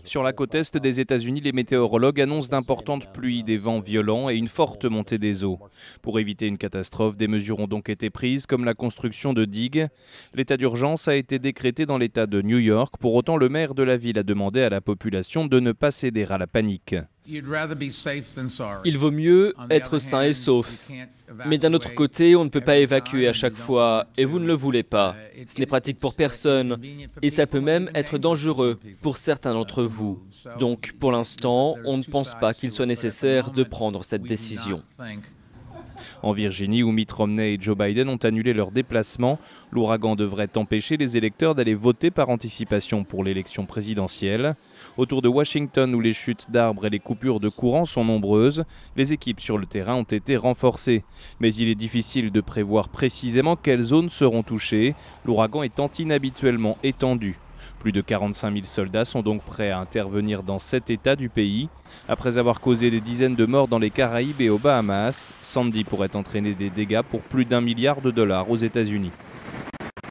Sur la côte est des États-Unis, les météorologues annoncent d'importantes pluies, des vents violents et une forte montée des eaux. Pour éviter une catastrophe, des mesures ont donc été prises, comme la construction de digues. L'état d'urgence a été décrété dans l'État de New York. Pour autant, le maire de la ville a demandé à la population de ne pas céder à la panique. Il vaut mieux être sain et sauf. Mais d'un autre côté, on ne peut pas évacuer à chaque fois, et vous ne le voulez pas. Ce n'est pratique pour personne, et ça peut même être dangereux pour certains d'entre vous. Donc, pour l'instant, on ne pense pas qu'il soit nécessaire de prendre cette décision. En Virginie, où Mitt Romney et Joe Biden ont annulé leur déplacement, l'ouragan devrait empêcher les électeurs d'aller voter par anticipation pour l'élection présidentielle. Autour de Washington, où les chutes d'arbres et les coupures de courant sont nombreuses, les équipes sur le terrain ont été renforcées. Mais il est difficile de prévoir précisément quelles zones seront touchées, l'ouragan étant inhabituellement étendu. Plus de 45 000 soldats sont donc prêts à intervenir dans 7 États du pays. Après avoir causé des dizaines de morts dans les Caraïbes et aux Bahamas, Sandy pourrait entraîner des dégâts pour plus d'1 milliard de dollars aux États-Unis.